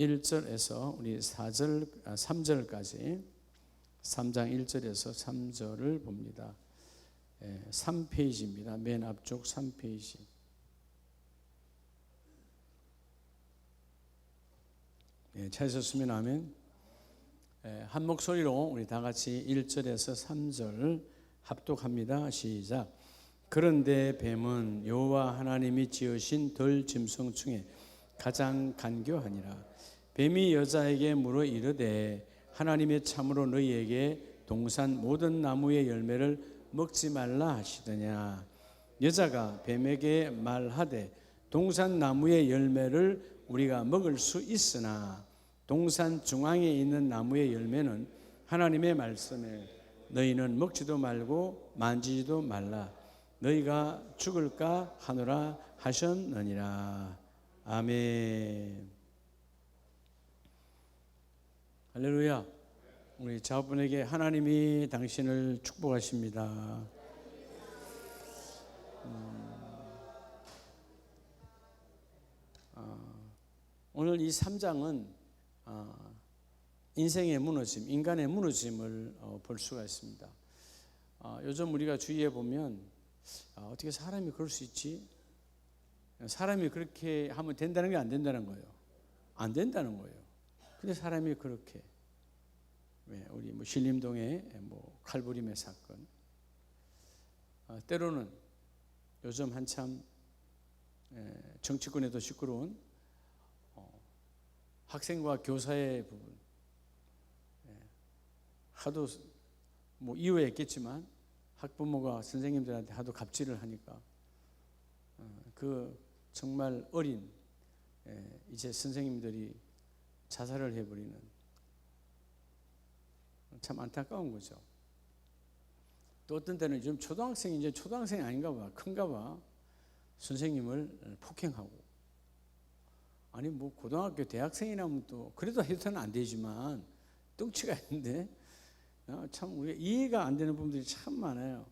1절에서 우리 3절까지 3장 1절에서 3절을 봅니다. 3페이지입니다. 맨 앞쪽 3페이지. 찾으셨으면 아멘. 한 목소리로 우리 다 같이 1절에서 3절 합독합니다. 시작. 그런데 뱀은 여호와 하나님이 지으신 덜 짐승 중에 가장 간교하니라. 뱀이 여자에게 물어 이르되 하나님의 참으로 너희에게 동산 모든 나무의 열매를 먹지 말라 하시더냐. 여자가 뱀에게 말하되 동산 나무의 열매를 우리가 먹을 수 있으나 동산 중앙에 있는 나무의 열매는 하나님의 말씀에 너희는 먹지도 말고 만지지도 말라. 너희가 죽을까 하노라 하셨느니라. 아멘. 할렐루야. 우리 자분에게 하나님이 당신을 축복하십니다. 오늘 이 3장은 인생의 무너짐, 인간의 무너짐을 볼 수가 있습니다. 요즘 우리가 주위에 보면 어떻게 사람이 그럴 수 있지? 사람이 그렇게 하면 된다는 게 안 된다는 거예요. 안 된다는 거예요. 근데 사람이 그렇게, 우리 신림동의 칼부림의 사건, 때로는 요즘 한참 정치권에도 시끄러운 학생과 교사의 부분, 하도 이유에 있겠지만 학부모가 선생님들한테 하도 갑질을 하니까 그 정말 어린 이제 선생님들이 자살을 해버리는, 참 안타까운 거죠. 또 어떤 때는 요즘 초등학생이 이제 초등학생이 아닌가 봐, 큰가 봐, 선생님을 폭행하고, 아니 고등학교 대학생이라면 또 그래도 해서는 안 되지만 덩치가 있는데 참 우리가 이해가 안 되는 부분들이 참 많아요.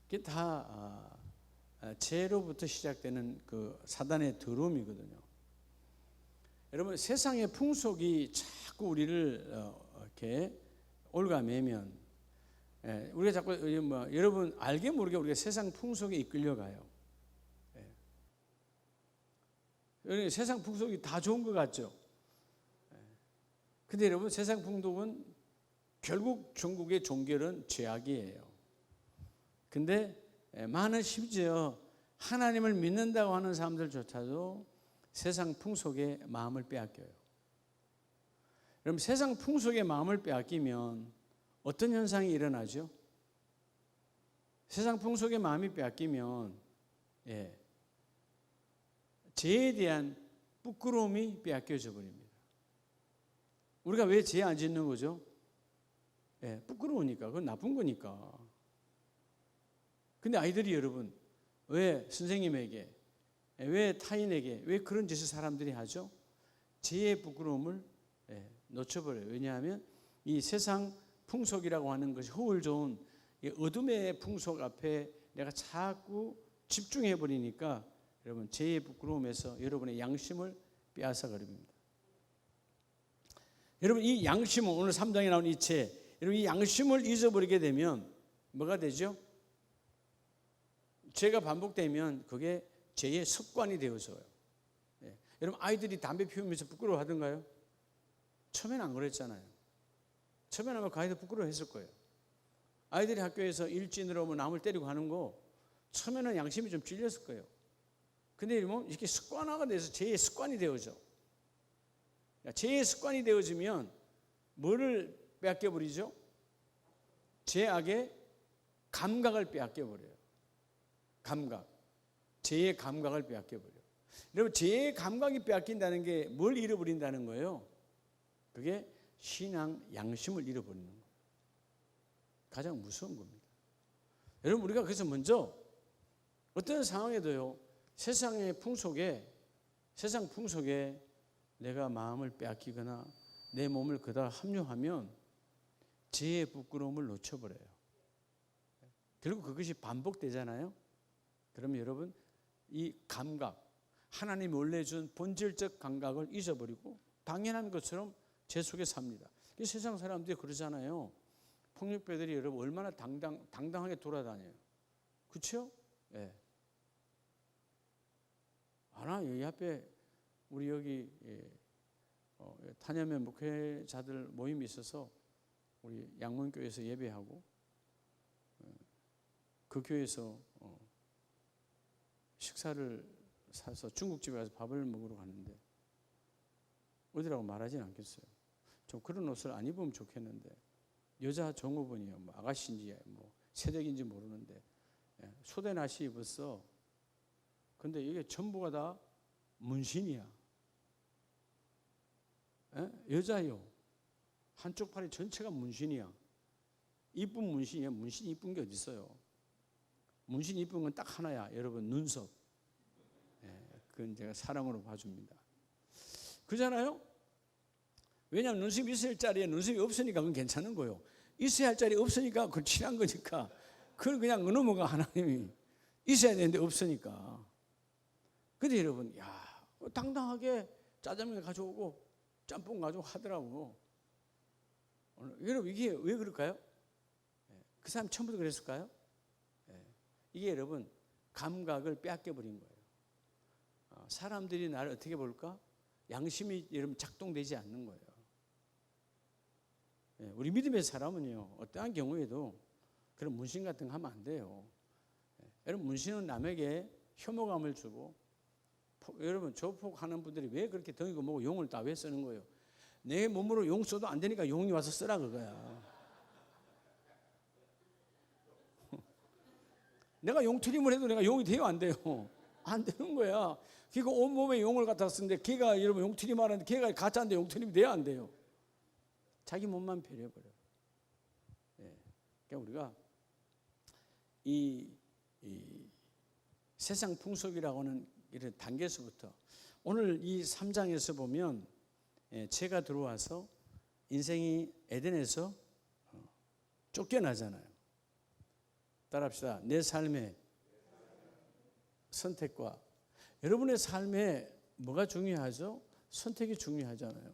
그게 다 죄로부터 시작되는 그 사단의 더러움이거든요. 여러분, 세상의 풍속이 자꾸 우리를 이렇게 올가매면, 우리가 자꾸 여러분 알게 모르게 우리가 세상 풍속에 이끌려가요. 세상 풍속이 다 좋은 것 같죠. 근데 여러분, 세상 풍속은 결국 종국의 종결은 죄악이에요. 근데 많은, 심지어 하나님을 믿는다고 하는 사람들조차도 세상 풍속에 마음을 빼앗겨요. 여러분, 세상 풍속에 마음을 빼앗기면 어떤 현상이 일어나죠? 세상 풍속에 마음이 빼앗기면 죄에 대한 부끄러움이 빼앗겨져 버립니다. 우리가 왜 죄 안 짓는 거죠? 부끄러우니까. 그건 나쁜 거니까. 근데 아이들이, 여러분, 왜 선생님에게, 왜 타인에게, 왜 그런 짓을 사람들이 하죠? 죄의 부끄러움을 놓쳐버려요. 왜냐하면 이 세상 풍속이라고 하는 것이 허울 좋은 어둠의 풍속 앞에 내가 자꾸 집중해 버리니까 여러분, 죄의 부끄러움에서 여러분의 양심을 빼앗아 버립니다. 여러분, 이 양심은, 오늘 3장에 나온 이 죄, 여러분, 이 양심을 잊어버리게 되면 뭐가 되죠? 죄가 반복되면 그게 죄의 습관이 되어져요. 여러분, 아이들이 담배 피우면서 부끄러워하던가요? 처음에는 안 그랬잖아요. 처음에는 아마 그 아이들 부끄러워했을 거예요. 아이들이 학교에서 일진으로 남을 때리고 하는 거 처음에는 양심이 좀 찔렸을 거예요. 근데 이렇게 습관화가 돼서 죄의 습관이 되어져. 죄의 습관이 되어지면 뭐를 빼앗겨버리죠? 죄악의 감각을 빼앗겨버려요. 감각. 죄의 감각을 빼앗겨버려요. 여러분, 죄의 감각이 빼앗긴다는 게 뭘 잃어버린다는 거예요? 그게 신앙 양심을 잃어버리는 거예요. 가장 무서운 겁니다. 여러분, 우리가 그래서 먼저 어떤 상황에도요, 세상 풍속에 내가 마음을 빼앗기거나 내 몸을 그다 합류하면 죄의 부끄러움을 놓쳐버려요. 결국 그것이 반복되잖아요. 그러면 여러분, 이 감각, 하나님이 원래 준 본질적 감각을 잊어버리고 당연한 것처럼 제 속에 삽니다. 이 세상 사람들이 그러잖아요. 폭력배들이 여러분 얼마나 당당하게 돌아다녀요. 그렇죠? 예. 하나 여기 앞에 우리 여기 탄현면 목회자들 모임이 있어서 우리 양문교회에서 예배하고 그 교회에서 식사를 사서 중국집에 가서 밥을 먹으러 갔는데 어디라고 말하지는 않겠어요. 좀 그런 옷을 안 입으면 좋겠는데 여자 종업원이요, 뭐 아가씨인지 뭐 새댁인지 모르는데 소대나시 입었어. 근데 이게 전부가 다 문신이야. 여자요. 한쪽 팔이 전체가 문신이야. 이쁜 문신이야. 문신 이쁜 게 어디 있어요? 문신 이쁜 건 딱 하나야. 여러분 눈썹. 그건 제가 사랑으로 봐줍니다. 그잖아요? 왜냐하면 눈썹이 있어야 할 자리에 눈썹이 없으니까 그건 괜찮은 거예요. 있어야 할 자리에 없으니까 그건 친한 거니까 그걸 그냥 넘어가. 하나님이 있어야 되는데 없으니까. 근데 여러분, 당당하게 짜장면 가져오고 짬뽕 가져오고 하더라고. 여러분, 이게 왜 그럴까요? 그 사람 처음부터 그랬을까요? 이게 여러분 감각을 빼앗겨버린 거예요. 사람들이 나를 어떻게 볼까? 양심이 여러분 작동되지 않는 거예요. 우리 믿음의 사람은요, 어떠한 경우에도 그런 문신 같은 거 하면 안 돼요. 여러분, 문신은 남에게 혐오감을 주고, 여러분 조폭하는 분들이 왜 그렇게 덩이고 뭐고 용을 다 왜 쓰는 거예요? 내 몸으로 용 써도 안 되니까 용이 와서 쓰라 그거야. 내가 용트림을 해도 내가 용이 돼요, 안 돼요? 안 되는 거야. 그러니까 온몸에 용을 갖다 쓰는데 걔가 여러분 용트림 하는데 걔가 가짜인데 용트림이 돼요, 안 돼요? 자기 몸만 배려버려. 그러니까 우리가 이 세상 풍속이라고 하는 이런 단계에서부터 오늘 이 3장에서 보면 죄가 들어와서 인생이 에덴에서 쫓겨나잖아요. 따라합시다. 내 삶의 선택과 여러분의 삶에 뭐가 중요하죠? 선택이 중요하잖아요.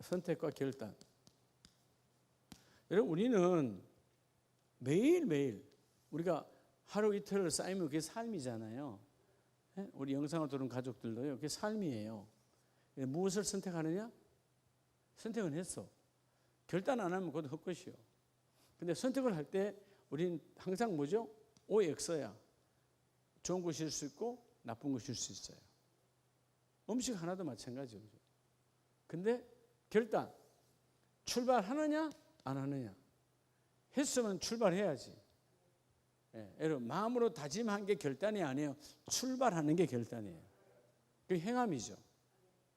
선택과 결단. 여러분, 우리는 매일매일 우리가 하루 이틀 쌓이면 그게 삶이잖아요. 우리 영상을 들은 가족들도요, 그게 삶이에요. 무엇을 선택하느냐? 선택은 했어. 결단 안 하면 그것도 헛것이요. 근데 선택을 할 때 우리는 항상 뭐죠? OX야. 좋은 것일 수 있고 나쁜 것일 수 있어요. 음식 하나도 마찬가지죠. 근데 결단, 출발하느냐 안 하느냐. 했으면 출발해야지. 여러분, 마음으로 다짐한 게 결단이 아니에요. 출발하는 게 결단이에요. 그게 행함이죠.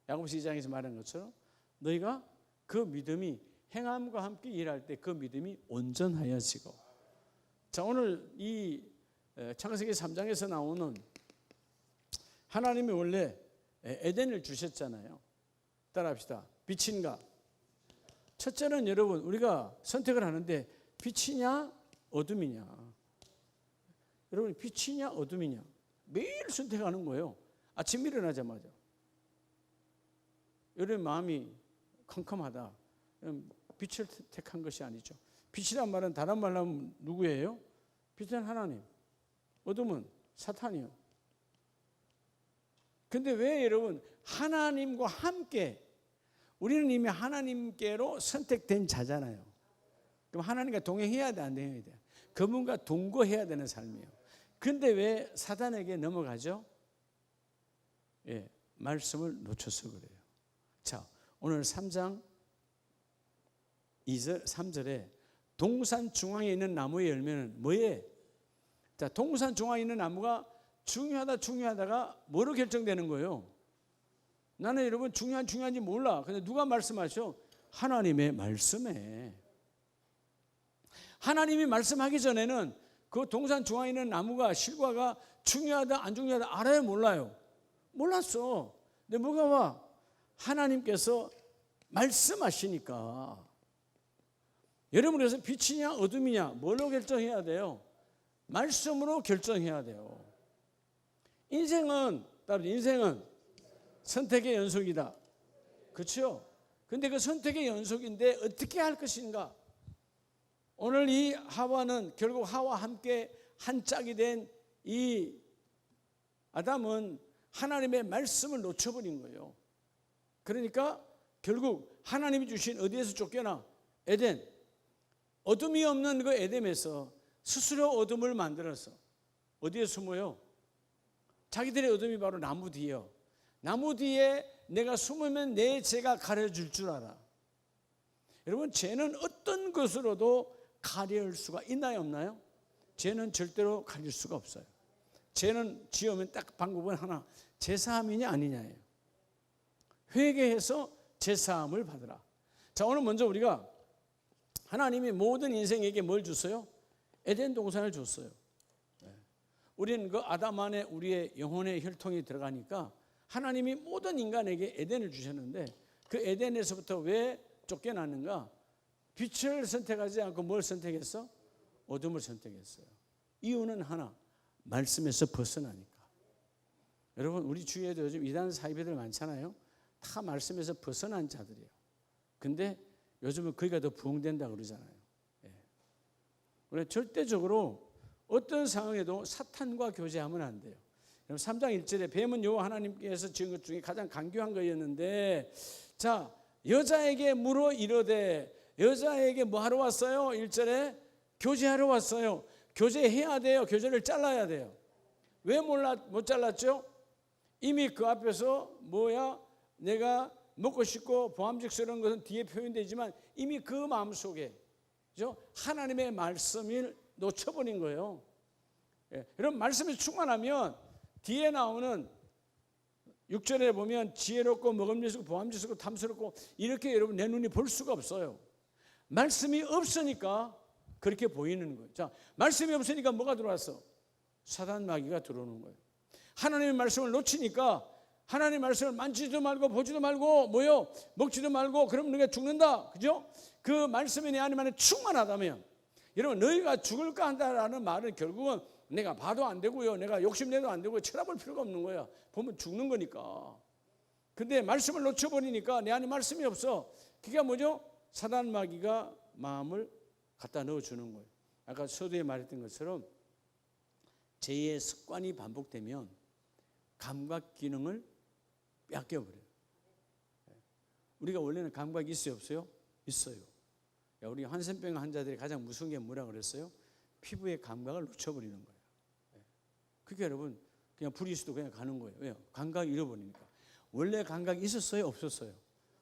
야고보서 2장에서 말한 것처럼 너희가 그 믿음이 행함과 함께 일할 때 그 믿음이 온전하여지고. 자, 오늘 이 창세기 3장에서 나오는 하나님이 원래 에덴을 주셨잖아요. 따라합시다. 빛인가? 첫째는 여러분, 우리가 선택을 하는데 빛이냐 어둠이냐. 여러분, 빛이냐 어둠이냐 매일 선택하는 거예요. 아침 일어나자마자 여러분 마음이 컴컴하다, 빛을 택한 것이 아니죠. 빛이란 말은 다른 말로 하면 누구예요? 빛은 하나님, 어둠은 사탄이요. 근데 왜 여러분 하나님과 함께, 우리는 이미 하나님께로 선택된 자잖아요. 그럼 하나님과 동행해야 돼, 안 해야 돼? 그분과 동거해야 되는 삶이에요. 근데 왜 사단에게 넘어가죠? 말씀을 놓쳐서 그래요. 자, 오늘 3장 2절, 3절에 동산 중앙에 있는 나무의 열매는 뭐예요? 자, 동산 중앙에 있는 나무가 중요하다가 뭐로 결정되는 거예요? 나는 여러분 중요한지 몰라. 근데 누가 말씀하셔? 하나님의 말씀에. 하나님이 말씀하기 전에는 그 동산 중앙에 있는 나무가, 실과가 중요하다 안 중요하다 알아요, 몰라요? 몰랐어. 근데 뭐가 와? 하나님께서 말씀하시니까. 여러분, 그래서 빛이냐 어둠이냐 뭘로 결정해야 돼요? 말씀으로 결정해야 돼요. 인생은 선택의 연속이다. 그렇죠? 근데 그 선택의 연속인데 어떻게 할 것인가? 오늘 이 하와는 결국 하와 함께 한 짝이 된 이 아담은 하나님의 말씀을 놓쳐버린 거예요. 그러니까 결국 하나님이 주신 어디에서 쫓겨나? 에덴. 어둠이 없는 그 에덴에서 스스로 어둠을 만들어서 어디에 숨어요? 자기들의 어둠이 바로 나무 뒤에요. 나무 뒤에 내가 숨으면 내 죄가 가려질 줄 알아. 여러분, 죄는 어떤 것으로도 가려울 수가 있나요, 없나요? 죄는 절대로 가릴 수가 없어요. 죄는 지으면 딱 방법은 하나, 제사함이냐 아니냐예요. 회개해서 제사함을 받으라. 자, 오늘 먼저 우리가 하나님이 모든 인생에게 뭘 줬어요? 에덴 동산을 줬어요. 우리는 그 아담 안에 우리의 영혼의 혈통이 들어가니까 하나님이 모든 인간에게 에덴을 주셨는데 그 에덴에서부터 왜 쫓겨났는가? 빛을 선택하지 않고 뭘 선택했어? 어둠을 선택했어요. 이유는 하나, 말씀에서 벗어나니까. 여러분, 우리 주위에도 요즘 이단 사이비들 많잖아요. 다 말씀에서 벗어난 자들이에요. 근데 요즘은 거기가 더 부흥된다 그러잖아요. 예. 절대적으로 어떤 상황에도 사탄과 교제하면 안 돼요. 3장 1절에 뱀은 여호와 하나님께서 지은 것 중에 가장 간교한 거였는데, 자, 여자에게 물어 이르되, 여자에게 뭐 하러 왔어요? 1절에 교제하러 왔어요. 교제해야 돼요. 교제를 잘라야 돼요. 왜 못 잘랐죠? 이미 그 앞에서 내가 먹고 싶고 보암직스러운 것은 뒤에 표현되지만 이미 그 마음속에 하나님의 말씀을 놓쳐버린 거예요. 예, 여러분, 말씀이 충만하면 뒤에 나오는 6절에 보면 지혜롭고 먹음직스럽고 보암직스럽고 탐스럽고 이렇게 여러분 내 눈이 볼 수가 없어요. 말씀이 없으니까 그렇게 보이는 거예요. 자, 말씀이 없으니까 뭐가 들어왔어? 사단 마귀가 들어오는 거예요. 하나님의 말씀을 놓치니까 하나님의 말씀을 만지지도 말고 보지도 말고 먹지도 말고 그러면 너희가 죽는다. 그죠? 그 말씀이 내 안에 충만하다면, 여러분, 너희가 죽을까 한다라는 말은 결국은 내가 봐도 안 되고요, 내가 욕심내도 안 되고요, 쳐다볼 필요가 없는 거야. 보면 죽는 거니까. 근데 말씀을 놓쳐버리니까 내 안에 말씀이 없어. 그게 뭐죠? 사단 마귀가 마음을 갖다 넣어주는 거예요. 아까 서두에 말했던 것처럼 죄의 습관이 반복되면 감각 기능을 뺏겨버려요. 우리가 원래는 감각이 있어요, 없어요? 있어요. 우리 한센병 환자들이 가장 무서운 게 뭐라 그랬어요? 피부의 감각을 놓쳐버리는 거예요. 그게 여러분 그냥 불이수도 그냥 가는 거예요. 왜요? 감각을 잃어버리니까. 원래 감각이 있었어요, 없었어요?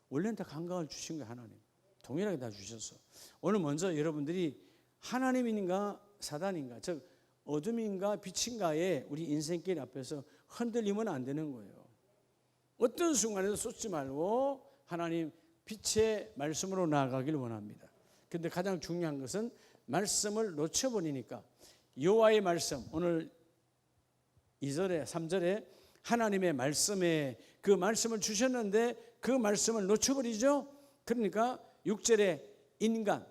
원래는 다 감각을 주신 거예요. 하나님 동일하게 다 주셨어. 오늘 먼저 여러분들이 하나님인가 사단인가, 즉 어둠인가 빛인가에 우리 인생길 앞에서 흔들리면 안 되는 거예요. 어떤 순간에도 쏟지 말고 하나님 빛의 말씀으로 나아가길 원합니다. 그런데 가장 중요한 것은 말씀을 놓쳐버리니까 여호와의 말씀, 오늘 2절에 3절에 하나님의 말씀에 그 말씀을 주셨는데 그 말씀을 놓쳐버리죠. 그러니까 6절에 인간,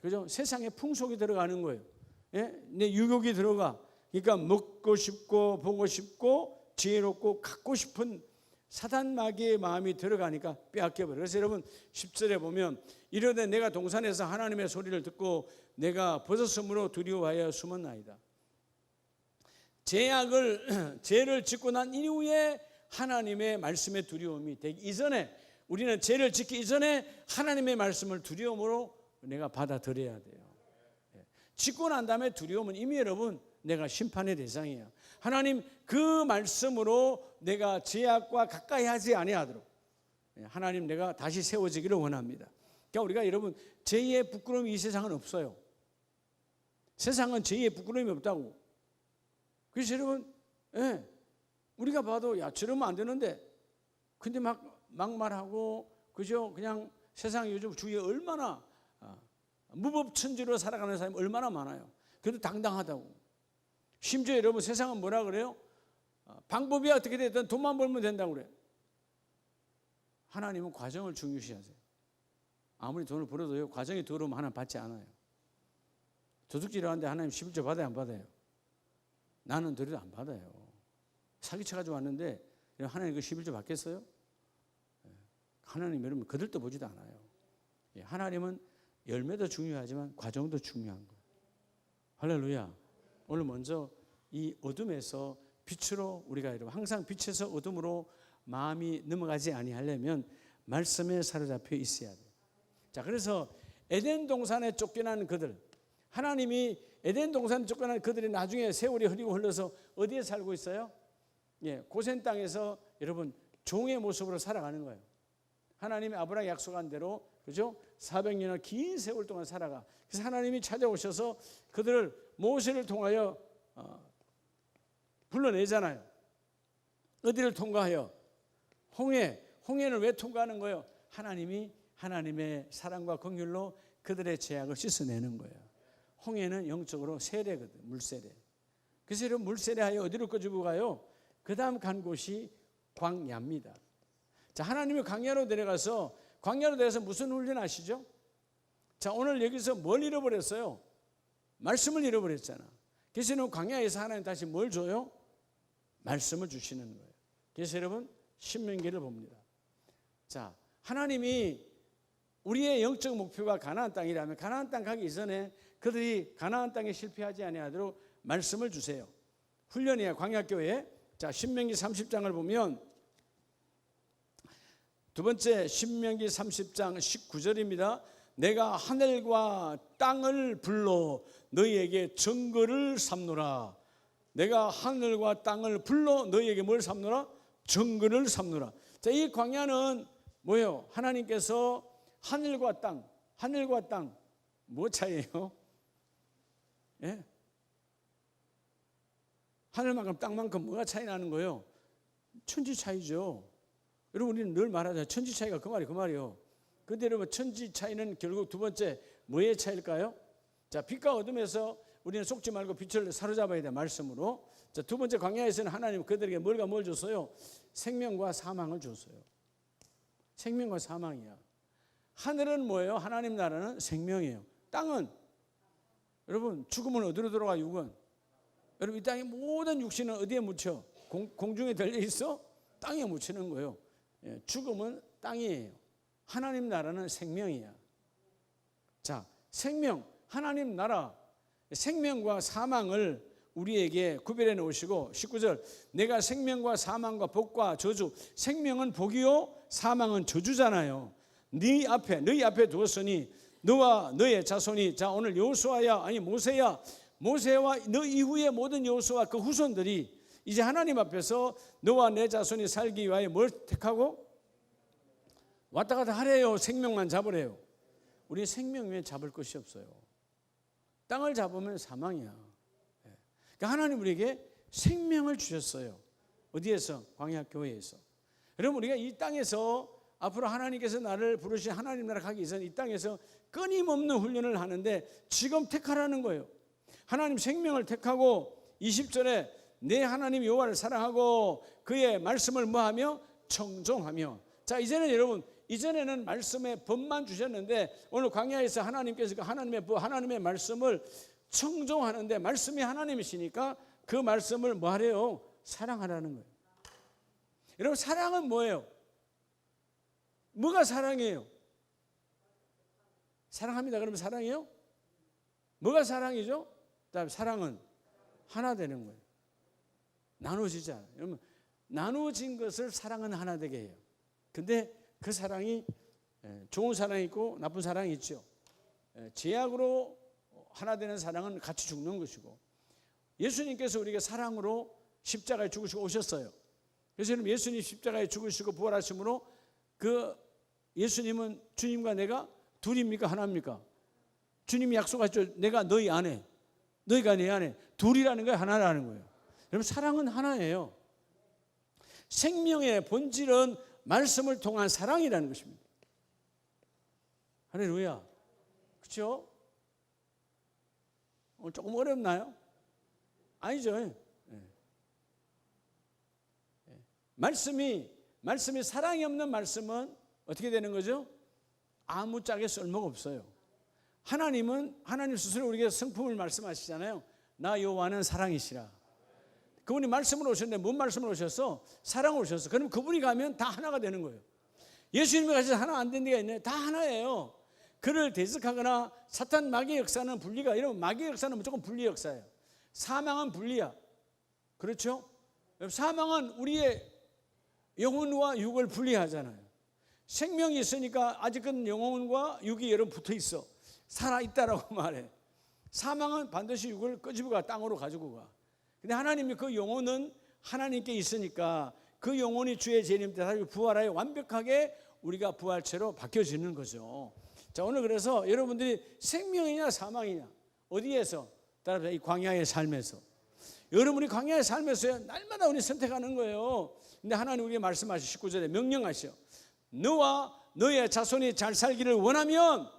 그죠? 세상에 풍속이 들어가는 거예요. 내 유혹이 들어가. 그러니까 먹고 싶고 보고 싶고 지혜롭고 갖고 싶은 사단 마귀의 마음이 들어가니까 빼앗겨버려요. 그래서 여러분 10절에 보면 이르되 내가 동산에서 하나님의 소리를 듣고 내가 벗었으므로 두려워하여 숨었나이다. 죄를 짓고 난 이후에 하나님의 말씀의 두려움이 되기 이전에, 우리는 죄를 짓기 이전에 하나님의 말씀을 두려움으로 내가 받아들여야 돼요. 짓고 난 다음에 두려움은 이미 여러분 내가 심판의 대상이에요. 하나님 그 말씀으로 내가 죄악과 가까이 하지 아니하도록 하나님 내가 다시 세워지기를 원합니다. 그러니까 우리가 여러분 죄의 부끄러움이 이 세상은 없어요. 세상은 죄의 부끄러움이 없다고. 그래서 여러분 우리가 봐도 야 저러면 안 되는데 근데 막 막말하고 그죠? 그냥 세상 요즘 주위에 얼마나 무법천지로 살아가는 사람이 얼마나 많아요. 그래도 당당하다고. 심지어 여러분 세상은 뭐라 그래요? 방법이 어떻게 되든 돈만 벌면 된다고 그래요. 하나님은 과정을 중요시하세요. 아무리 돈을 벌어도요, 과정이 더러우면 하나님 받지 않아요. 도둑질하는데 하나님 11조 받아요, 안 받아요? 나는 드려도 안 받아요. 사기쳐가지고 왔는데 하나님 그 11조 받겠어요? 하나님 여러분 거들떠 보지도 않아요. 하나님은 열매도 중요하지만 과정도 중요한 거예요. 할렐루야. 오늘 먼저 이 어둠에서 빛으로 우리가 여러분 항상 빛에서 어둠으로 마음이 넘어가지 아니하려면 말씀에 사로잡혀 있어야 돼요. 자, 그래서 에덴 동산에 쫓겨난 그들, 하나님이 에덴 동산에 쫓겨난 그들이 나중에 세월이 흐리고 흘러서 어디에 살고 있어요? 고센 땅에서 여러분 종의 모습으로 살아가는 거예요. 하나님이 아브라함에 약속한 대로, 그죠? 400년을 긴 세월 동안 살아가. 그래서 하나님이 찾아오셔서 그들을 모세를 통하여 불러내잖아요. 어디를 통과하여? 홍해를 왜 통과하는 거예요? 하나님이 하나님의 사랑과 긍휼로 그들의 죄악을 씻어내는 거예요. 홍해는 영적으로 세례거든, 물세례. 그래서 여러분 물세례하여 어디로 끄집어 가요? 그 다음 간 곳이 광야입니다. 자, 하나님이 광야로 내려가서 무슨 훈련 아시죠? 자, 오늘 여기서 뭘 잃어버렸어요? 말씀을 잃어버렸잖아. 그래서 광야에서 하나님 다시 뭘 줘요? 말씀을 주시는 거예요. 그래서 여러분 신명기를 봅니다. 자, 하나님이 우리의 영적 목표가 가나안 땅이라면 가나안 땅 가기 이전에 그들이 가나안 땅에 실패하지 아니하도록 말씀을 주세요. 훈련이에요. 광야교회. 자, 신명기 30장을 보면 두 번째 신명기 30장 19절입니다. 내가 하늘과 땅을 불러 너희에게 정글을 삼노라. 내가 하늘과 땅을 불러 너희에게 뭘 삼노라? 정글을 삼노라. 자, 이 광야는 뭐예요? 하나님께서 하늘과 땅 뭐 차이예요? 예? 하늘만큼 땅만큼 뭐가 차이 나는 거예요? 천지 차이죠. 여러분 우리는 늘 말하잖아요. 천지 차이가 그 말이에요. 근데 여러분 천지 차이는 결국 두 번째 뭐의 차이일까요? 자, 빛과 어둠에서 우리는 속지 말고 빛을 사로잡아야 돼, 말씀으로. 자, 두 번째 광야에서는 하나님 그들에게 뭘 줬어요? 생명과 사망을 줬어요. 생명과 사망이야. 하늘은 뭐예요? 하나님 나라는 생명이에요. 땅은 여러분 죽으면 어디로 돌아가? 육은. 여러분 이 땅의 모든 육신은 어디에 묻혀? 공중에 달려 있어? 땅에 묻히는 거예요. 죽음은 땅이에요. 하나님 나라는 생명이야. 자, 생명, 하나님 나라, 생명과 사망을 우리에게 구별해 놓으시고 19절 내가 생명과 사망과 복과 저주, 생명은 복이요 사망은 저주잖아요. 너희 앞에 두었으니 너와 너의 자손이, 자 오늘 여호수아야 아니 모세야, 모세와 너 이후의 모든 여호수아 그 후손들이 이제 하나님 앞에서 너와 내 자손이 살기 위하여 뭘 택하고 왔다 갔다 하래요. 생명만 잡으래요. 우리 생명 외에 잡을 것이 없어요. 땅을 잡으면 사망이야. 그러니까 하나님 우리에게 생명을 주셨어요. 어디에서? 광야 교회에서. 여러분 우리가 이 땅에서 앞으로 하나님께서 나를 부르신 하나님 나라 가기 이전 이 땅에서 끊임없는 훈련을 하는데 지금 택하라는 거예요. 하나님 생명을 택하고 20절에 내 하나님 여호와를 사랑하고 그의 말씀을 뭐하며? 청종하며. 자, 이전에는 말씀의 법만 주셨는데 오늘 광야에서 하나님께서 하나님의 말씀을 청종하는데 말씀이 하나님이시니까 그 말씀을 뭐 하래요? 사랑하라는 거예요. 여러분 사랑은 뭐예요? 뭐가 사랑이에요? 사랑합니다. 그러면 사랑이요? 뭐가 사랑이죠? 그다음에 사랑은 하나 되는 거예요. 나누어지지 않아요. 여러분 나누어진 것을 사랑은 하나 되게 해요. 근데 그 사랑이 좋은 사랑이 있고 나쁜 사랑이 있죠. 제약으로 하나 되는 사랑은 같이 죽는 것이고 예수님께서 우리에게 사랑으로 십자가에 죽으시고 오셨어요. 그래서 예수님 십자가에 죽으시고 부활하심으로 그 예수님은 주님과 내가 둘입니까? 하나입니까? 주님이 약속하셨죠. 내가 너희 안에 너희가 내 안에 둘이라는 거예요? 하나라는 거예요? 여러분 사랑은 하나예요. 생명의 본질은 말씀을 통한 사랑이라는 것입니다. 할렐루야. 그렇죠? 오늘 조금 어렵나요? 아니죠. 말씀이 사랑이 없는 말씀은 어떻게 되는 거죠? 아무짝에 쓸모가 없어요. 하나님 스스로 우리에게 성품을 말씀하시잖아요. 나 여호와는 사랑이시라. 그분이 말씀으로 오셨는데 뭔 말씀으로 오셨어? 사랑으로 오셨어. 그럼 그분이 가면 다 하나가 되는 거예요. 예수님이 가셔서 하나 안 된 데가 있나요? 다 하나예요. 그를 대적하거나 사탄 마귀의 역사는 분리가, 이러면 마귀의 역사는 무조건 분리 역사예요. 사망은 분리야. 그렇죠? 사망은 우리의 영혼과 육을 분리하잖아요. 생명이 있으니까 아직은 영혼과 육이 여러분 붙어 있어. 살아있다라고 말해. 사망은 반드시 육을 끄집어 가 땅으로 가지고 가. 근데 하나님이 그 영혼은 하나님께 있으니까 그 영혼이 주의 재림 때 다시 부활하여 완벽하게 우리가 부활체로 바뀌어지는 거죠. 자, 오늘 그래서 여러분들이 생명이냐 사망이냐 어디에서? 따라서 이 광야의 삶에서. 여러분이 광야의 삶에서 날마다 우리 선택하는 거예요. 근데 하나님 우리에게 말씀하시 19절에 명령하시오. 너와 너의 자손이 잘 살기를 원하면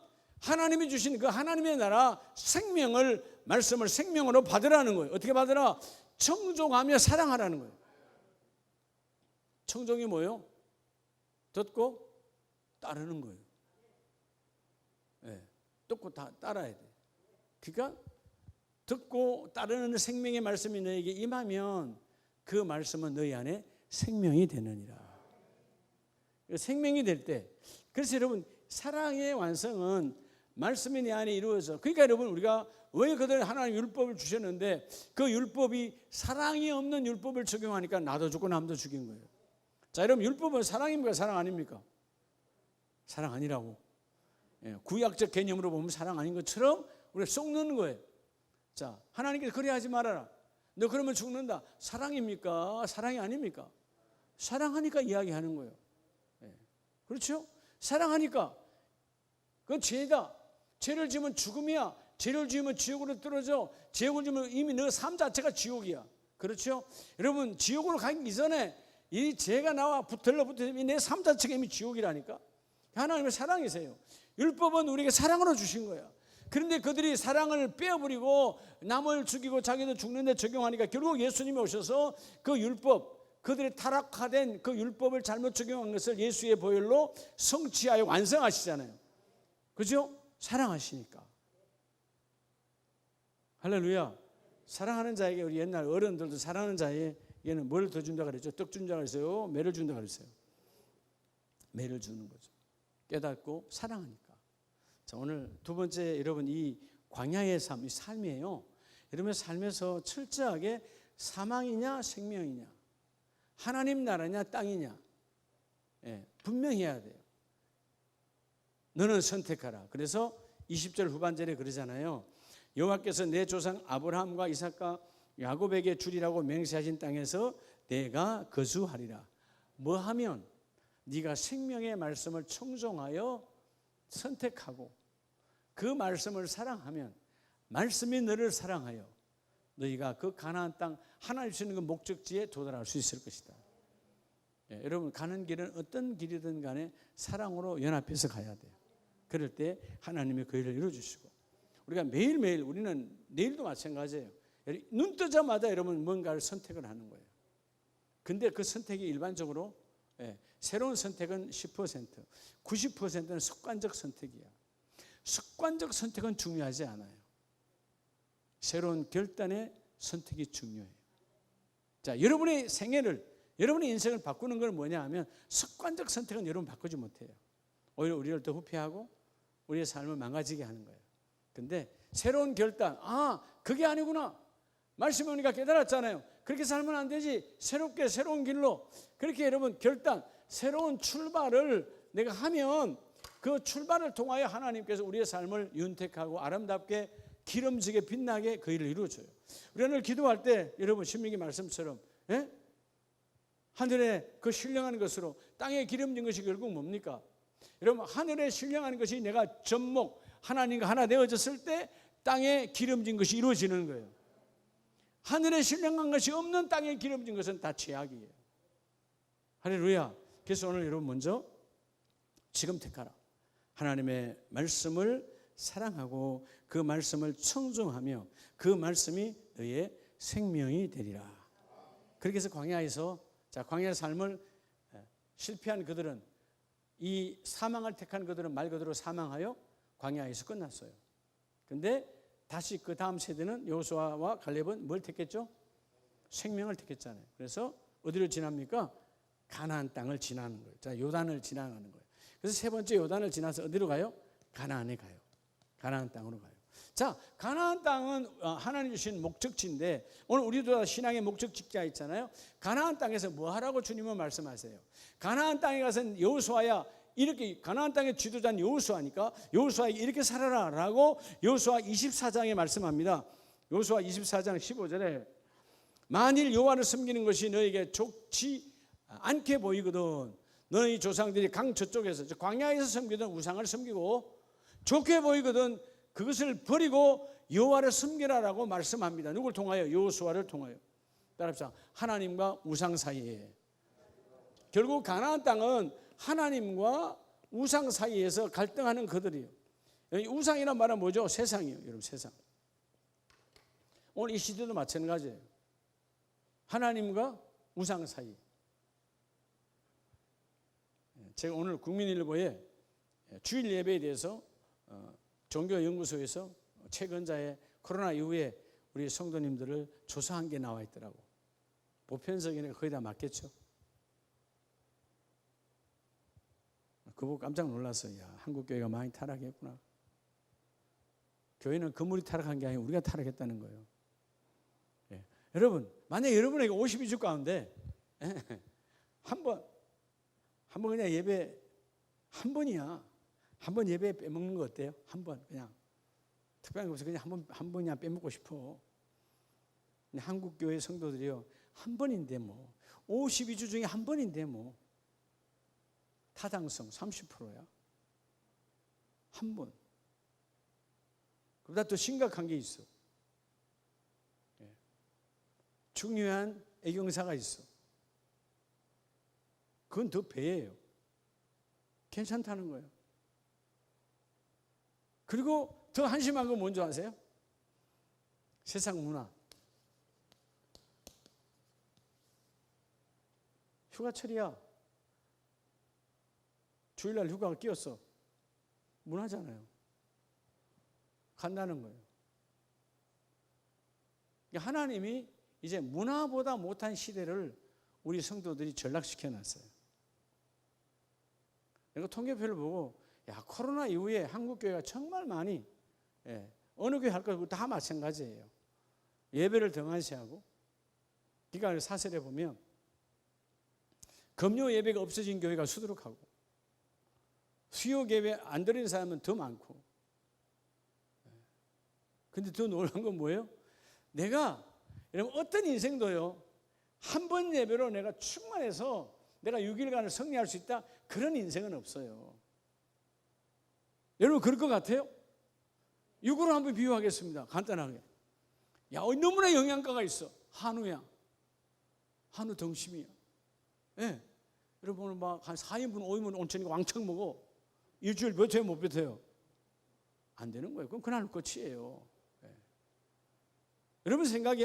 하나님이 주신 그 하나님의 나라 생명을, 말씀을 생명으로 받으라는 거예요. 어떻게 받으라? 청종하며 사랑하라는 거예요. 청종이 뭐예요? 듣고 따르는 거예요. 네, 듣고 따라야 돼. 그러니까 듣고 따르는 생명의 말씀이 너에게 임하면 그 말씀은 너희 안에 생명이 되느니라. 생명이 될 때, 그래서 여러분 사랑의 완성은 말씀이 내 안에 이루어져. 그러니까 여러분 우리가 왜 그들 하나님 율법을 주셨는데 그 율법이 사랑이 없는 율법을 적용하니까 나도 죽고 남도 죽인 거예요. 자, 여러분 율법은 사랑입니까? 사랑 아닙니까? 사랑 아니라고. 구약적 개념으로 보면 사랑 아닌 것처럼 우리가 속는 거예요. 자, 하나님께서 그래 하지 말아라. 너 그러면 죽는다. 사랑입니까? 사랑이 아닙니까? 사랑하니까 이야기하는 거예요. 그렇죠? 사랑하니까. 그건 죄다. 죄를 지으면 죽음이야. 죄를 지으면 지옥으로 떨어져. 지옥을 지으면 이미 너 삶 자체가 지옥이야. 그렇죠? 여러분 지옥으로 가기 이전에 이 죄가 나와 들러붙으면 내 삶 자체가 이미 지옥이라니까. 하나님의 사랑이세요. 율법은 우리에게 사랑으로 주신 거야. 그런데 그들이 사랑을 빼어버리고 남을 죽이고 자기도 죽는데 적용하니까 결국 예수님이 오셔서 그 율법, 그들의 타락화된 그 율법을 잘못 적용한 것을 예수의 보혈로 성취하여 완성하시잖아요. 그죠? 사랑하시니까. 할렐루야. 사랑하는 자에게, 우리 옛날 어른들도 사랑하는 자에게는 뭘 더 준다고 그랬죠? 떡 준다고 그랬어요? 매를 준다고 그랬어요? 매를 주는 거죠. 깨닫고 사랑하니까. 자, 오늘 두 번째, 여러분 이 광야의 삶, 이 삶이에요. 여러분의 삶에서 철저하게 사망이냐 생명이냐, 하나님 나라냐 땅이냐, 분명히 해야 돼요. 너는 선택하라. 그래서 20절 후반절에 그러잖아요. 여호와께서 내 조상 아브라함과 이삭과 야곱에게 주리라고 맹세하신 땅에서 내가 거주하리라. 뭐 하면? 네가 생명의 말씀을 청종하여 선택하고 그 말씀을 사랑하면, 말씀이 너를 사랑하여 너희가 그 가나안 땅 하나님 주시는 그 목적지에 도달할 수 있을 것이다. 여러분 가는 길은 어떤 길이든 간에 사랑으로 연합해서 가야 돼요. 그럴 때 하나님이 그 일을 이루어주시고, 우리가 매일매일, 우리는 내일도 마찬가지예요. 눈 뜨자마자 여러분 뭔가를 선택을 하는 거예요. 근데 그 선택이 일반적으로 새로운 선택은 10%, 90%는 습관적 선택이야. 습관적 선택은 중요하지 않아요. 새로운 결단의 선택이 중요해요. 자, 여러분의 생애를, 여러분의 인생을 바꾸는 건 뭐냐 하면 습관적 선택은 여러분 바꾸지 못해요. 오히려 우리를 더 후퇴하고 우리의 삶을 망가지게 하는 거예요. 근데 새로운 결단, 그게 아니구나. 말씀이 오니까 깨달았잖아요. 그렇게 살면 안 되지. 새롭게 새로운 길로, 그렇게 여러분 결단, 새로운 출발을 내가 하면 그 출발을 통하여 하나님께서 우리의 삶을 윤택하고 아름답게 기름지게 빛나게 그 일을 이루어줘요. 우리가 늘 기도할 때 여러분 신명기 말씀처럼 하늘에 그 신령한 것으로 땅에 기름진 것이 결국 뭡니까? 여러분 하늘에 신령한 것이 내가 접목 하나님과 하나 되어졌을 때 땅에 기름진 것이 이루어지는 거예요. 하늘에 신령한 것이 없는 땅에 기름진 것은 다 죄악이에요. 할렐루야. 그래서 오늘 여러분 먼저 지금 택하라. 하나님의 말씀을 사랑하고 그 말씀을 청종하며 그 말씀이 너의 생명이 되리라. 그렇게 해서 광야에서, 자, 광야의 삶을 실패한 그들은, 이 사망을 택한 그들은 말 그대로 사망하여 광야에서 끝났어요. 근데 다시 그 다음 세대는 여호수아와 갈렙은 뭘 택했죠? 생명을 택했잖아요. 그래서 어디로 지납니까? 가나안 땅을 지나는 거예요. 자, 요단을 지나가는 거예요. 그래서 세 번째 요단을 지나서 어디로 가요? 가나안에 가요. 가나안 땅으로 가요. 자, 가나안 땅은 하나님 주신 목적지인데 오늘 우리도 신앙의 목적지가 있잖아요. 가나안 땅에서 뭐 하라고 주님은 말씀하세요. 가나안 땅에 가서 여호수아야 이렇게 가나안 땅의 지도자는 여호수아니까 여호수아에게 이렇게 살아라라고 여호수아 24장에 말씀합니다. 여호수아 24장 15절에 만일 여호와를 섬기는 것이 너에게 좋지 않게 보이거든 너희 조상들이 강 저쪽에서 광야에서 섬기던 우상을 섬기고 좋게 보이거든 그것을 버리고 여호와를 섬기라라고 말씀합니다. 누굴 통하여? 여호수아를 통하여. 따라합시다. 하나님과 우상 사이에. 결국 가나안 땅은 하나님과 우상 사이에서 갈등하는 그들이에요. 우상이란 말은 뭐죠? 세상이에요. 여러분, 세상. 오늘 이 시대도 마찬가지예요. 하나님과 우상 사이. 제가 오늘 국민일보에 주일 예배에 대해서 종교연구소에서 최근자의 코로나 이후에 우리 성도님들을 조사한 게 나와 있더라고. 보편적이니까 거의 다 맞겠죠. 그거 보고 깜짝 놀랐어요. 야, 한국교회가 많이 타락했구나. 교회는 건물이 타락한 게 아니고 우리가 타락했다는 거예요. 예. 여러분, 만약에 여러분에게 52주 가운데 한 번 그냥 예배 한 번이야. 한 번 예배 빼먹는 거 어때요? 한 번 그냥 특별한 거 없어. 그냥 한 번이야 빼먹고 싶어. 한국 교회 성도들이요 한 번인데 뭐 52주 중에 한 번인데 뭐 타당성 30%야. 한 번. 그보다 더 심각한 게 있어. 중요한 애경사가 있어. 그건 더 배예요. 괜찮다는 거예요. 그리고 더 한심한 건 뭔지 아세요? 세상 문화. 휴가철이야. 주일날 휴가가 끼었어. 문화잖아요. 간다는 거예요. 하나님이 이제 문화보다 못한 시대를 우리 성도들이 전락시켜 놨어요. 내가 통계표를 보고 야 코로나 이후에 한국교회가 정말 많이 어느 교회 할 거고 다 마찬가지예요. 예배를 등한시하고 기간을 사설해 보면 금요 예배가 없어진 교회가 수두룩하고 수요 예배 안 드리는 사람은 더 많고. 근데 더 놀라운 건 뭐예요? 내가 여러분 어떤 인생도요 한 번 예배로 내가 충만해서 내가 6일간을 승리할 수 있다 그런 인생은 없어요. 여러분 그럴 것 같아요? 육으로 한번 비유하겠습니다. 간단하게. 야 너무나 영양가가 있어. 한우야. 한우 등심이야. 예. 여러분 오늘 막 한 4인분 5인분 온천이고 왕창 먹어. 일주일 몇 회 못 뱉어요. 안 되는 거예요. 그럼 그날 끝이에요. 예. 여러분 생각이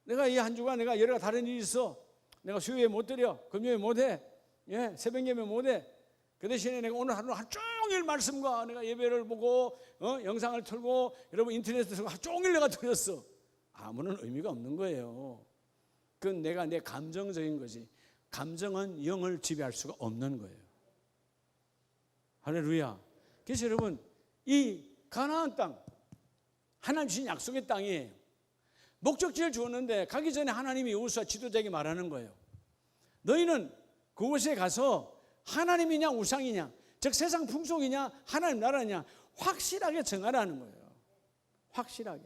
내가 이 한 주간 내가 여러 다른 일이 있어. 내가 수요일에 못 드려. 금요일에 못 해. 예, 새벽 예배 못 해. 그 대신에 내가 오늘 하루 종일 말씀과 내가 예배를 보고 영상을 틀고 여러분 인터넷에 하루 종일 내가 드렸어. 아무런 의미가 없는 거예요. 그건 내가 내 감정적인 거지. 감정은 영을 지배할 수가 없는 거예요. 할렐루야. 그래서 여러분 이 가나안 땅 하나님 주신 약속의 땅이에요. 목적지를 주었는데 가기 전에 하나님이 여호수아 지도자에게 말하는 거예요. 너희는 그곳에 가서 하나님이냐 우상이냐 즉 세상 풍속이냐 하나님 나라냐 확실하게 정하라는 거예요. 확실하게.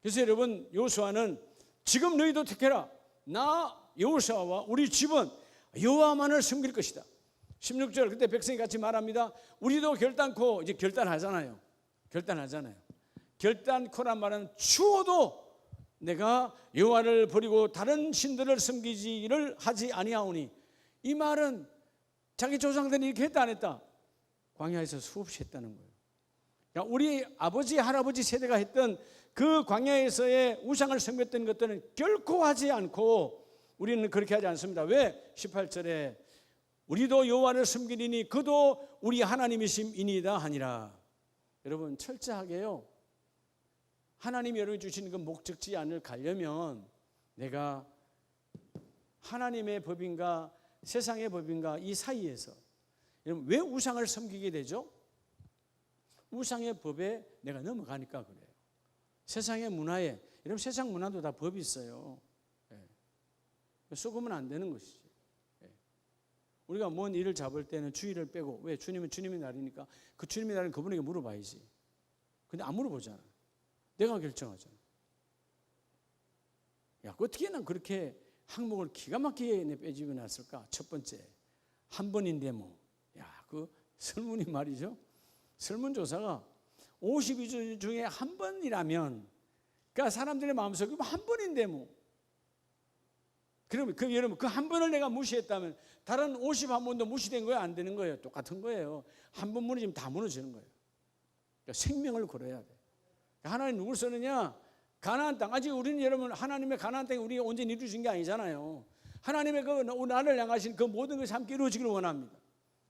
그래서 여러분 여호수아는 지금 너희도 택해라. 나 여호수아와 우리 집은 여호와만을 섬길 것이다. 16절 그때 백성이 같이 말합니다. 우리도 결단코 이제 결단하잖아요. 결단코란 말은 추워도 내가 여호와를 버리고 다른 신들을 섬기지를 하지 아니하오니 이 말은 자기 조상들이 이렇게 했다 안 했다? 광야에서 수없이 했다는 거예요. 그러니까 우리 아버지 할아버지 세대가 했던 그 광야에서의 우상을 섬겼던 것들은 결코 하지 않고 우리는 그렇게 하지 않습니다. 왜? 18절에 우리도 여호와를 섬기리니 그도 우리 하나님이심이니이다 하니라. 여러분 철저하게요. 하나님이 여러분이 주시는 그 목적지 안을 가려면 내가 하나님의 법인가 세상의 법인가 이 사이에서, 여러분 왜 우상을 섬기게 되죠? 우상의 법에 내가 넘어가니까 그래요. 세상의 문화에, 여러분 세상 문화도 다 법이 있어요. 썩으면 안 되는 것이지. 우리가 뭔 일을 잡을 때는 주의를 빼고, 왜? 주님은 주님의 날이니까 그 주님의 날은 그분에게 물어봐야지. 근데 안 물어보잖아. 내가 결정하잖아. 야, 어떻게 난 그렇게 항목을 기가 막히게 빼집어 놨을까? 첫 번째, 한 번인데 뭐. 야, 그 설문이 말이죠. 설문조사가 52주 중에 한 번이라면, 그러니까 사람들의 마음속에 한 번인데 뭐. 그러면 여러분 그 한 번을 내가 무시했다면 다른 51번도 무시된 거예요? 안 되는 거예요? 똑같은 거예요. 한 번 무너지면 다 무너지는 거예요. 그러니까 생명을 걸어야 돼. 하나님 누굴 쓰느냐? 가나안 땅. 아직 우리는 여러분 하나님의 가나안 땅에 우리가 온전히 이루어진 게 아니잖아요. 하나님의 그 나를 향하신 그 모든 것이 함께 이루어지기를 원합니다.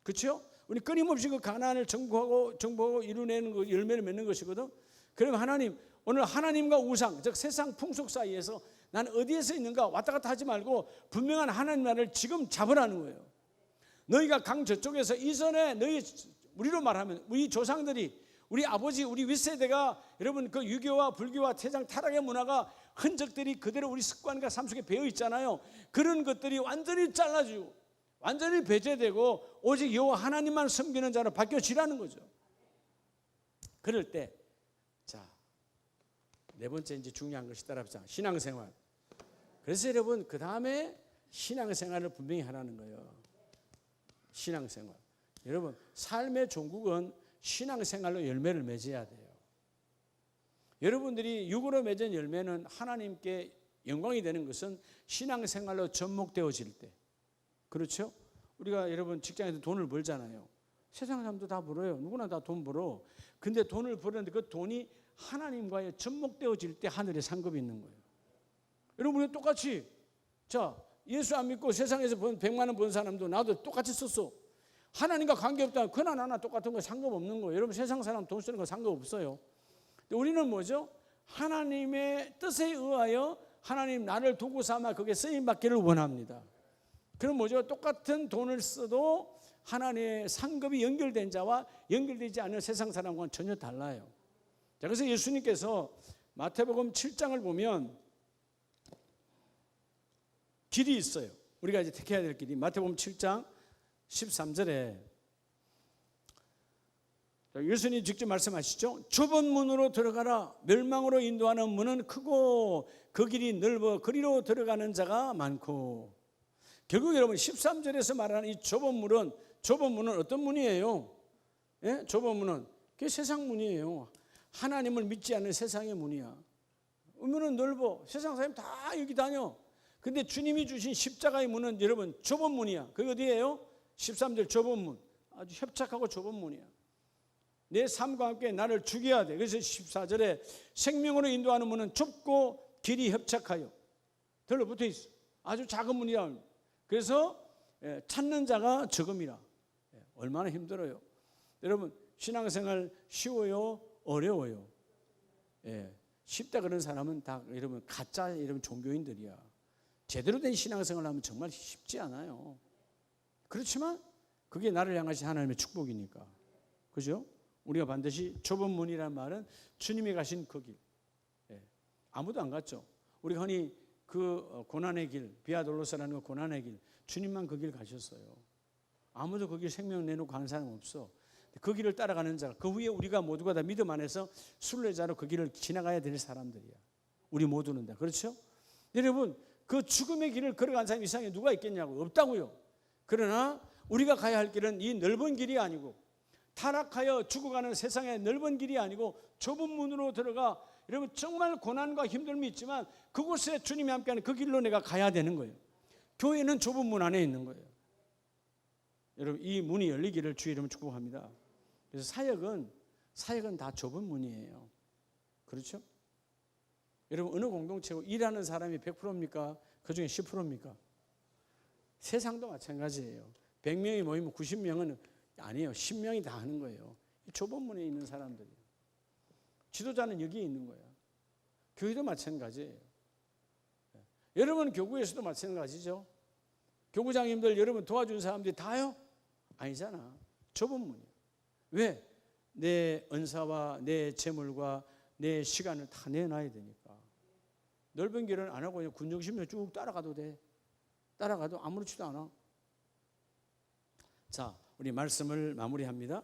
그렇죠? 우리 끊임없이 그 가나안을 정복하고 이루내는 그 열매를 맺는 것이거든. 그러면 하나님, 오늘 하나님과 우상, 즉 세상 풍속 사이에서 나는 어디에서 있는가 왔다 갔다 하지 말고 분명한 하나님 나라를 지금 잡으라는 거예요. 너희가 강 저쪽에서 이전에 우리로 말하면 우리 조상들이, 우리 아버지, 우리 윗세대가 여러분 그 유교와 불교와 태장 타락의 문화가 흔적들이 그대로 우리 습관과 삶 속에 배어 있잖아요. 그런 것들이 완전히 잘라지고 완전히 배제되고 오직 여호와 하나님만 섬기는 자로 바뀌어지라는 거죠. 그럴 때, 자, 네 번째 이제 중요한 것이 따라붙자. 신앙생활. 그래서 여러분 그 다음에 신앙생활을 분명히 하라는 거예요. 신앙생활. 여러분 삶의 종국은 신앙생활로 열매를 맺어야 돼요. 여러분들이 육으로 맺은 열매는 하나님께 영광이 되는 것은 신앙생활로 접목되어질 때. 그렇죠? 우리가 여러분 직장에서 돈을 벌잖아요. 세상 사람도 다 벌어요. 누구나 다 돈 벌어. 근데 돈을 벌었는데 그 돈이 하나님과의 접목되어질 때 하늘에 상급이 있는 거예요. 여러분 우리 똑같이, 자, 예수 안 믿고 세상에서 번 100만 원 번 사람도 나도 똑같이 썼어. 하나님과 관계없다면 그나 나나 똑같은 거 상관없는 거예요. 여러분 세상 사람 돈 쓰는 거 상관없어요. 근데 우리는 뭐죠? 하나님의 뜻에 의하여 하나님 나를 도구 삼아 그게 쓰임받기를 원합니다. 그럼 뭐죠? 똑같은 돈을 써도 하나님의 상급이 연결된 자와 연결되지 않은 세상 사람과는 전혀 달라요. 자, 그래서 예수님께서 마태복음 7장을 보면 길이 있어요. 우리가 이제 택해야 될 길이. 마태복음 7장 13절에 예수님 직접 말씀하시죠. 좁은 문으로 들어가라. 멸망으로 인도하는 문은 크고 그 길이 넓어 그리로 들어가는 자가 많고. 결국 여러분 13절에서 말하는 이 좁은 문은 어떤 문이에요? 예? 좁은 문은 그게 세상 문이에요. 하나님을 믿지 않는 세상의 문이야. 문은 넓어. 세상 사람이 다 여기 다녀. 근데 주님이 주신 십자가의 문은 여러분 좁은 문이야. 그게 어디예요? 13절 좁은 문. 아주 협착하고 좁은 문이야. 내 삶과 함께 나를 죽여야 돼. 그래서 14절에 생명으로 인도하는 문은 좁고 길이 협착하여 들러붙어 있어. 아주 작은 문이라. 그래서 찾는 자가 적음이라. 얼마나 힘들어요. 여러분 신앙생활 쉬워요? 어려워요? 쉽다 그런 사람은 다 여러분 가짜 여러분 종교인들이야. 제대로 된 신앙생활을 하면 정말 쉽지 않아요. 그렇지만 그게 나를 향하신 하나님의 축복이니까. 그죠? 우리가 반드시 좁은 문이라는 말은 주님이 가신 그 길. 아무도 안 갔죠. 우리가 흔히 그 고난의 길, 비아돌로스라는 그 고난의 길, 주님만 그 길 가셨어요. 아무도 그 길 생명 내놓고 가는 사람 없어. 그 길을 따라가는 자, 그 후에 우리가 모두가 다 믿음 안에서 순례자로 그 길을 지나가야 될 사람들이야. 우리 모두는 다. 그렇죠? 여러분 그 죽음의 길을 걸어간 사람 이상에 누가 있겠냐고. 없다고요. 그러나 우리가 가야 할 길은 이 넓은 길이 아니고 타락하여 죽어가는 세상의 넓은 길이 아니고 좁은 문으로 들어가. 여러분 정말 고난과 힘듦이 있지만 그곳에 주님이 함께하는 그 길로 내가 가야 되는 거예요. 교회는 좁은 문 안에 있는 거예요. 여러분 이 문이 열리기를 주의 이름으로 축복합니다. 그래서 사역은 다 좁은 문이에요. 그렇죠? 여러분 어느 공동체고 일하는 사람이 100%입니까? 그중에 10%입니까? 세상도 마찬가지예요. 100명이 모이면 90명은 아니에요. 10명이 다 하는 거예요. 좁은 문에 있는 사람들이에요. 지도자는 여기에 있는 거예요. 교회도 마찬가지예요. 여러분 교구에서도 마찬가지죠. 교구장님들 여러분 도와준 사람들이 다요? 아니잖아. 좁은 문이에요. 왜? 내 은사와 내 재물과 내 시간을 다 내놔야 되니까. 넓은 길은 안 하고 그냥 군중심에 쭉 따라가도 돼. 따라가도 아무렇지도 않아. 자, 우리 말씀을 마무리합니다.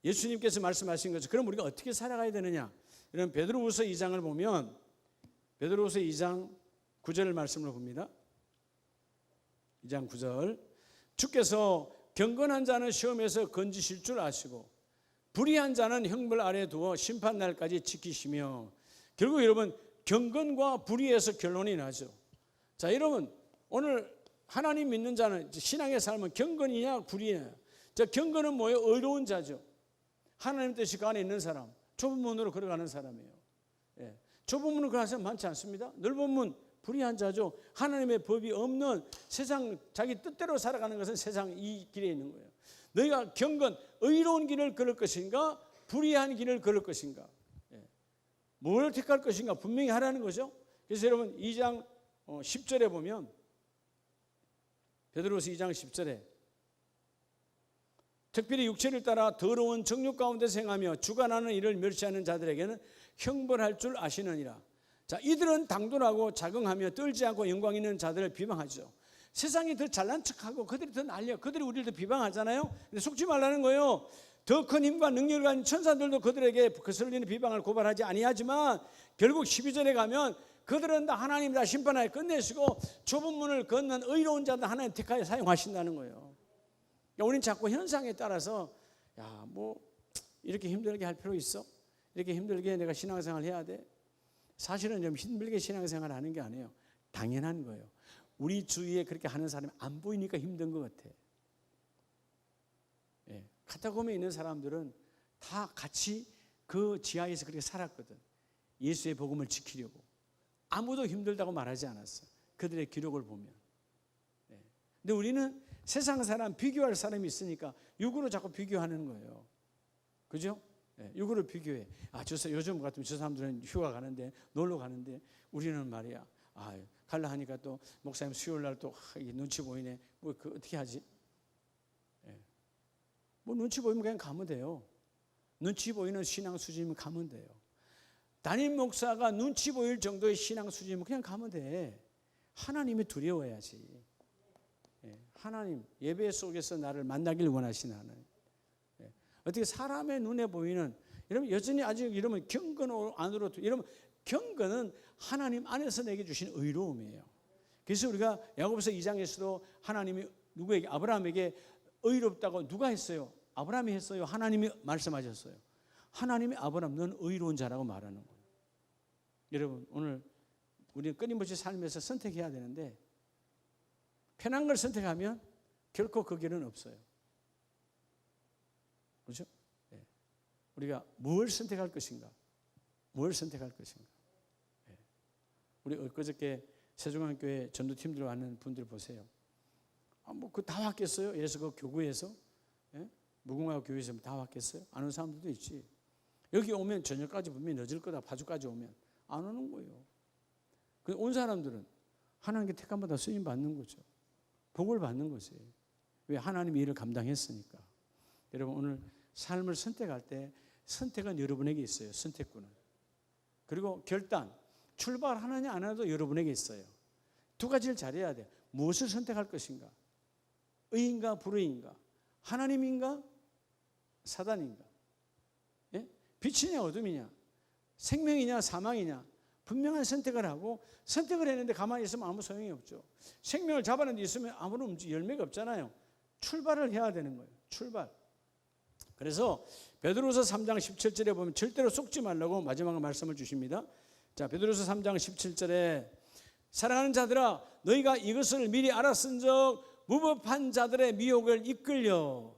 예수님께서 말씀하신 것처럼 그럼 우리가 어떻게 살아가야 되느냐? 이런 베드로후서 2장을 보면 베드로후서 2장 9절 말씀을 봅니다. 2장 9절 주께서 경건한 자는 시험에서 건지실 줄 아시고 불의한 자는 형벌 아래 두어 심판 날까지 지키시며. 결국 여러분 경건과 불의에서 결론이 나죠. 자, 여러분 오늘 하나님 믿는 자는 신앙의 삶은 경건이냐 불의냐. 자, 경건은 뭐예요? 의로운 자죠. 하나님 뜻이 그 안에 있는 사람, 좁은 문으로 걸어가는 사람이에요. 예. 좁은 문으로 걸어가는 사람 많지 않습니다. 넓은 문 불의한 자죠. 하나님의 법이 없는 세상 자기 뜻대로 살아가는 것은 세상 이 길에 있는 거예요. 너희가 경건 의로운 길을 걸을 것인가 불의한 길을 걸을 것인가. 예. 뭘 택할 것인가 분명히 하라는 거죠. 그래서 여러분 2장 10절에 보면 베드로서 2장 10절에 특별히 육체를 따라 더러운 정욕 가운데 생하며 주관하는 일을 멸시하는 자들에게는 형벌할 줄 아시느니라. 자, 이들은 당돌하고 자긍하며 떨지 않고 영광 있는 자들을 비방하죠. 세상이 더 잘난 척하고 그들이 더 난리야. 그들이 우리를 더 비방하잖아요. 근데 속지 말라는 거예요. 더 큰 힘과 능력을 가진 천사들도 그들에게 거슬리는 비방을 고발하지 아니하지만 결국 12절에 가면 그들은 다 하나님 다 심판하여 끝내시고 좁은 문을 걷는 의로운 자들 하나님 택하여 사용하신다는 거예요. 그러니까 우리는 자꾸 현상에 따라서 야, 뭐 이렇게 힘들게 할 필요 있어? 이렇게 힘들게 내가 신앙생활 해야 돼? 사실은 좀 힘들게 신앙생활 하는 게 아니에요. 당연한 거예요. 우리 주위에 그렇게 하는 사람이 안 보이니까 힘든 것 같아. 예, 카타콤에 있는 사람들은 다 같이 그 지하에서 그렇게 살았거든. 예수의 복음을 지키려고. 아무도 힘들다고 말하지 않았어. 그들의 기록을 보면. 예. 근데 우리는 세상 사람 비교할 사람이 있으니까 육으로 자꾸 비교하는 거예요. 그죠? 예, 육으로 비교해. 아, 요즘 같으면 저 사람들은 휴가 가는데 놀러 가는데 우리는 말이야. 아, 갈라 하니까 또 목사님 수요일 날 또 눈치 보이네. 뭐 그 어떻게 하지? 예. 뭐 눈치 보이면 그냥 가면 돼요. 눈치 보이는 신앙 수준이면 가면 돼요. 담임 목사가 눈치 보일 정도의 신앙 수준이면 그냥 가면 돼. 하나님이 두려워야지. 예. 하나님 예배 속에서 나를 만나길 원하시는 하나님. 예. 어떻게 사람의 눈에 보이는 여러분 여전히 아직 이러면 경건 안으로 이러면 경건은 하나님 안에서 내게 주신 의로움이에요. 그래서 우리가 야고보서 2장에서도 하나님이 누구에게 아브라함에게 의롭다고 누가 했어요? 아브라함이 했어요? 하나님이 말씀하셨어요? 하나님이 아브라함 넌 의로운 자라고 말하는 거예요. 여러분 오늘 우리는 끊임없이 삶에서 선택해야 되는데 편한 걸 선택하면 결코 그 길은 없어요. 그렇죠? 네. 우리가 뭘 선택할 것인가? 뭘 선택할 것인가? 네. 우리 엊그저께 세종안교회 전도팀들 왔는 분들 보세요. 아, 뭐 그 다 왔겠어요? 예수 그 교구에서 예? 무궁화 교회에서 다 왔겠어요? 안 오는 사람들도 있지. 여기 오면 저녁까지 분명히 늦을 거다. 파주까지 오면 안 오는 거예요. 온 사람들은 하나님께 택함받아 쓰임 받는 거죠. 복을 받는 거지. 왜? 하나님이 일을 감당했으니까. 여러분 오늘 삶을 선택할 때 선택은 여러분에게 있어요. 선택권은. 그리고 결단, 출발하느냐 안 하도 여러분에게 있어요. 두 가지를 잘해야 돼요. 무엇을 선택할 것인가? 의인가 불의인가? 하나님인가? 사단인가? 예? 빛이냐 어둠이냐? 생명이냐 사망이냐? 분명한 선택을 하고 선택을 했는데 가만히 있으면 아무 소용이 없죠. 생명을 잡아내는데 있으면 아무런 열매가 없잖아요. 출발을 해야 되는 거예요. 출발. 그래서 베드로서 3장 17절에 보면 절대로 속지 말라고 마지막 말씀을 주십니다. 자, 베드로서 3장 17절에 사랑하는 자들아 너희가 이것을 미리 알았은즉 무법한 자들의 미혹을 이끌려.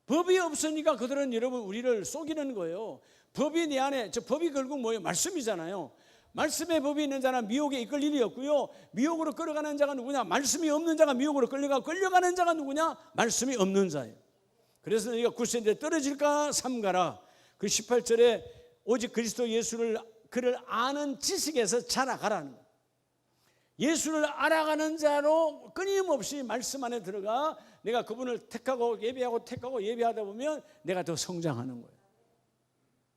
법이 없으니까 그들은 여러분 우리를 속이는 거예요. 법이 내 안에 법이 결국 뭐예요? 말씀이잖아요. 말씀의 법이 있는 자는 미혹에 이끌 일이 없고요. 미혹으로 끌어가는 자가 누구냐? 말씀이 없는 자가 미혹으로 끌려가는 자가 누구냐? 말씀이 없는 자예요. 그래서 너희가 굳센 데 떨어질까 삼가라. 그 18절에 오직 그리스도 예수를 그를 아는 지식에서 자라가라는 거예요. 예수를 알아가는 자로 끊임없이 말씀 안에 들어가 내가 그분을 택하고 예배하다 보면 내가 더 성장하는 거예요.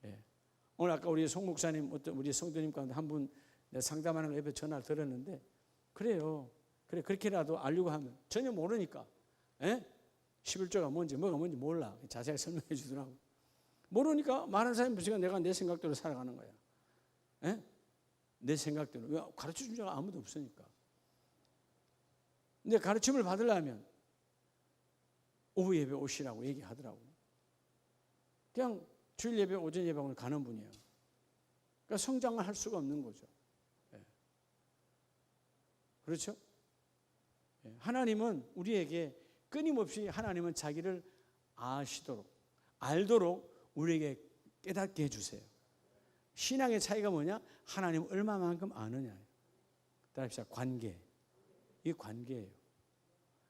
예. 오늘 아까 우리 송 목사님, 어떤 우리 성도님 가운데 한 분 상담하는 거 옆에 전화를 들었는데 그래요. 그래 그렇게라도 알려고 하면 전혀 모르니까 11조가 뭔지 뭐가 뭔지 몰라. 자세하게 설명해 주더라고. 모르니까 많은 사람이 무시가 내가 내 생각대로 살아가는 거야. 내 생각대로. 왜? 가르쳐준 자가 아무도 없으니까. 근데 가르침을 받으려면 오후 예배 오시라고 얘기하더라고. 그냥 주일 예배, 오전 예배를 가는 분이에요. 그러니까 성장을 할 수가 없는 거죠. 그렇죠? 하나님은 우리에게 끊임없이 하나님은 자기를 아시도록, 알도록 우리에게 깨닫게 해주세요. 신앙의 차이가 뭐냐? 하나님을 얼마만큼 아느냐. 따라합시다. 관계. 이 관계예요.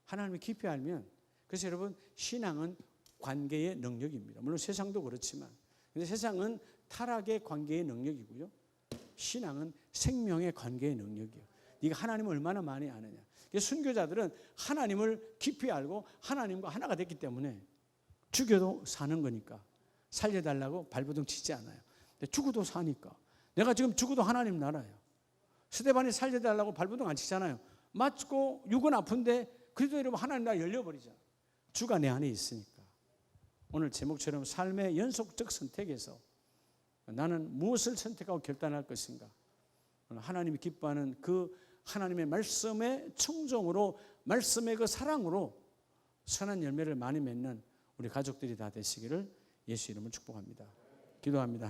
하나님을 깊이 알면, 그래서 여러분 신앙은 관계의 능력입니다. 물론 세상도 그렇지만, 근데 세상은 타락의 관계의 능력이고요. 신앙은 생명의 관계의 능력이에요. 네가 하나님을 얼마나 많이 아느냐. 순교자들은 하나님을 깊이 알고 하나님과 하나가 됐기 때문에 죽여도 사는 거니까 살려달라고 발버둥 치지 않아요. 근데 죽어도 사니까. 내가 지금 죽어도 하나님 나라예요. 스데반이 살려달라고 발버둥 안 치잖아요. 맞고 육은 아픈데 그래도 여러분 하나님 나라 열려버리잖아요. 주가 내 안에 있으니까. 오늘 제목처럼 삶의 연속적 선택에서 나는 무엇을 선택하고 결단할 것인가. 하나님이 기뻐하는 그 하나님의 말씀의 청정으로, 말씀의 그 사랑으로 선한 열매를 많이 맺는 우리 가족들이 다 되시기를 예수 이름으로 축복합니다. 기도합니다.